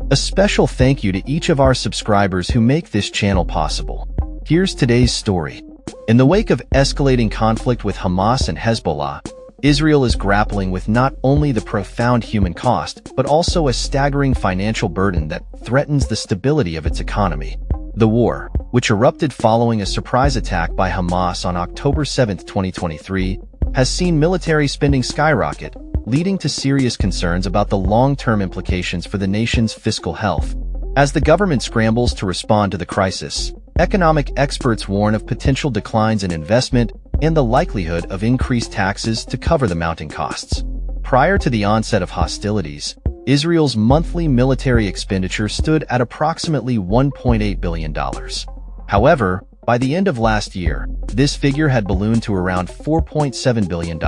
A special thank you to each of our subscribers who make this channel possible. Here's today's story. In the wake of escalating conflict with Hamas and Hezbollah, Israel is grappling with not only the profound human cost, but also a staggering financial burden that threatens the stability of its economy. The war, which erupted following a surprise attack by Hamas on October 7, 2023, has seen military spending skyrocket, leading to serious concerns about the long-term implications for the nation's fiscal health. As the government scrambles to respond to the crisis, economic experts warn of potential declines in investment and the likelihood of increased taxes to cover the mounting costs. Prior to the onset of hostilities, Israel's monthly military expenditure stood at approximately $1.8 billion. However, by the end of last year, this figure had ballooned to around $4.7 billion,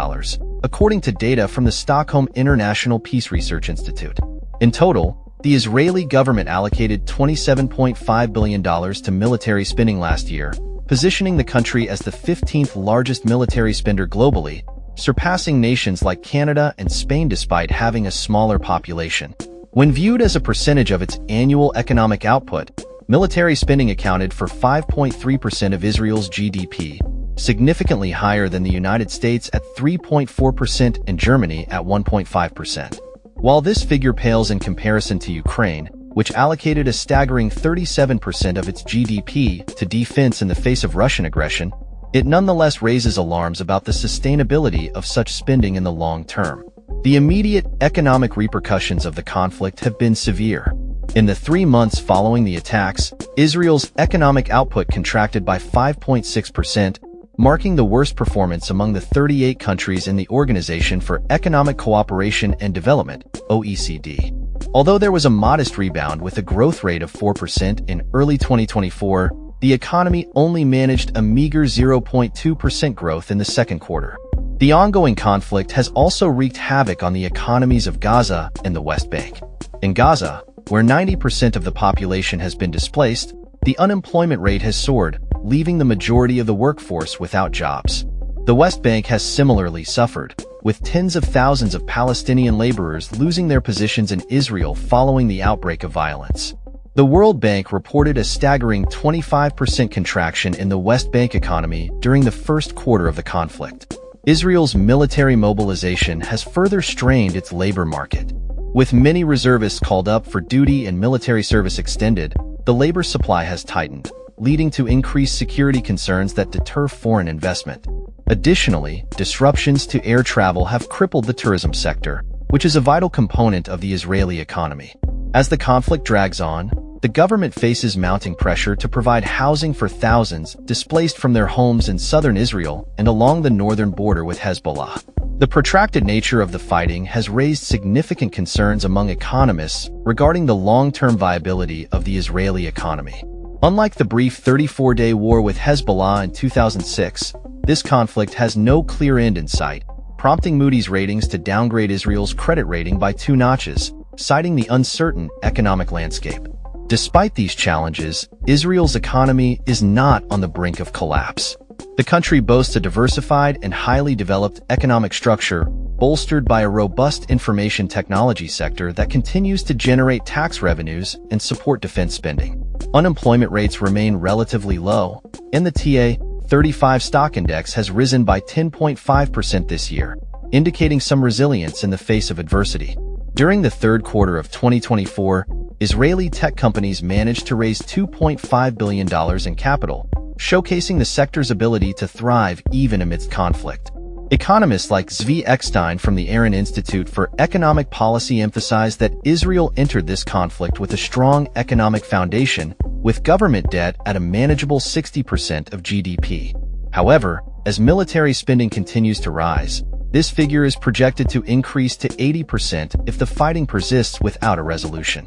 according to data from the Stockholm International Peace Research Institute. In total, the Israeli government allocated $27.5 billion to military spending last year, positioning the country as the 15th largest military spender globally, surpassing nations like Canada and Spain despite having a smaller population. When viewed as a percentage of its annual economic output, military spending accounted for 5.3% of Israel's GDP, significantly higher than the United States at 3.4% and Germany at 1.5%. While this figure pales in comparison to Ukraine, which allocated a staggering 37% of its GDP to defense in the face of Russian aggression, it nonetheless raises alarms about the sustainability of such spending in the long term. The immediate economic repercussions of the conflict have been severe. In the 3 months following the attacks, Israel's economic output contracted by 5.6%, marking the worst performance among the 38 countries in the Organization for Economic Cooperation and Development, OECD. Although there was a modest rebound with a growth rate of 4% in early 2024, the economy only managed a meager 0.2% growth in the second quarter. The ongoing conflict has also wreaked havoc on the economies of Gaza and the West Bank. In Gaza, where 90% of the population has been displaced, the unemployment rate has soared, leaving the majority of the workforce without jobs. The West Bank has similarly suffered, with tens of thousands of Palestinian laborers losing their positions in Israel following the outbreak of violence. The World Bank reported a staggering 25% contraction in the West Bank economy during the first quarter of the conflict. Israel's military mobilization has further strained its labor market. With many reservists called up for duty and military service extended, the labor supply has tightened, leading to increased security concerns that deter foreign investment. Additionally, disruptions to air travel have crippled the tourism sector, which is a vital component of the Israeli economy. As the conflict drags on, the government faces mounting pressure to provide housing for thousands displaced from their homes in southern Israel and along the northern border with Hezbollah. The protracted nature of the fighting has raised significant concerns among economists regarding the long-term viability of the Israeli economy. Unlike the brief 34-day war with Hezbollah in 2006, this conflict has no clear end in sight, prompting Moody's ratings to downgrade Israel's credit rating by 2 notches, citing the uncertain economic landscape. Despite these challenges, Israel's economy is not on the brink of collapse. The country boasts a diversified and highly developed economic structure, bolstered by a robust information technology sector that continues to generate tax revenues and support defense spending. Unemployment rates remain relatively low, and the TA-35 stock index has risen by 10.5% this year, indicating some resilience in the face of adversity. During the third quarter of 2024, Israeli tech companies managed to raise $2.5 billion in capital, showcasing the sector's ability to thrive even amidst conflict. Economists like Zvi Eckstein from the Aaron Institute for Economic Policy emphasize that Israel entered this conflict with a strong economic foundation, with government debt at a manageable 60% of GDP. However, as military spending continues to rise, this figure is projected to increase to 80% if the fighting persists without a resolution.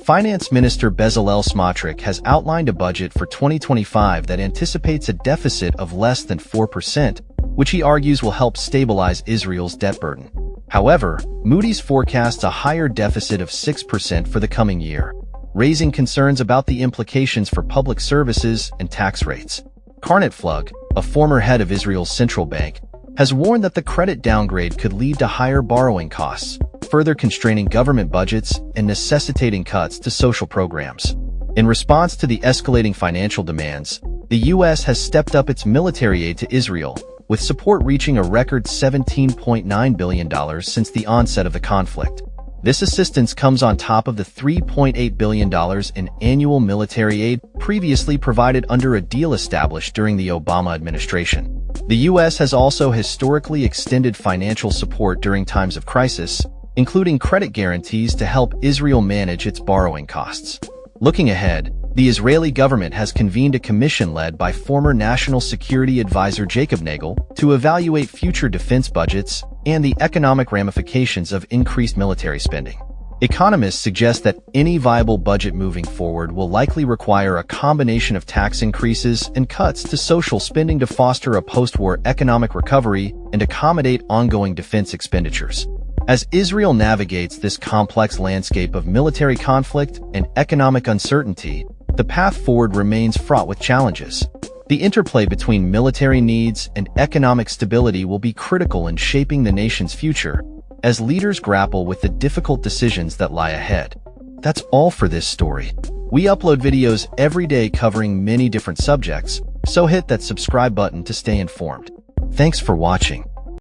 Finance Minister Bezalel Smotrich has outlined a budget for 2025 that anticipates a deficit of less than 4%, which he argues will help stabilize Israel's debt burden. However, Moody's forecasts a higher deficit of 6% for the coming year, raising concerns about the implications for public services and tax rates. Karnat Flug, a former head of Israel's central bank, has warned that the credit downgrade could lead to higher borrowing costs, further constraining government budgets and necessitating cuts to social programs. In response to the escalating financial demands, the U.S. has stepped up its military aid to Israel, with support reaching a record $17.9 billion since the onset of the conflict. This assistance comes on top of the $3.8 billion in annual military aid previously provided under a deal established during the Obama administration. The U.S. has also historically extended financial support during times of crisis, including credit guarantees to help Israel manage its borrowing costs. Looking ahead, the Israeli government has convened a commission led by former National Security Advisor Jacob Nagel to evaluate future defense budgets and the economic ramifications of increased military spending. Economists suggest that any viable budget moving forward will likely require a combination of tax increases and cuts to social spending to foster a post-war economic recovery and accommodate ongoing defense expenditures. As Israel navigates this complex landscape of military conflict and economic uncertainty, the path forward remains fraught with challenges. The interplay between military needs and economic stability will be critical in shaping the nation's future, as leaders grapple with the difficult decisions that lie ahead. That's all for this story. We upload videos every day covering many different subjects, so hit that subscribe button to stay informed. Thanks for watching.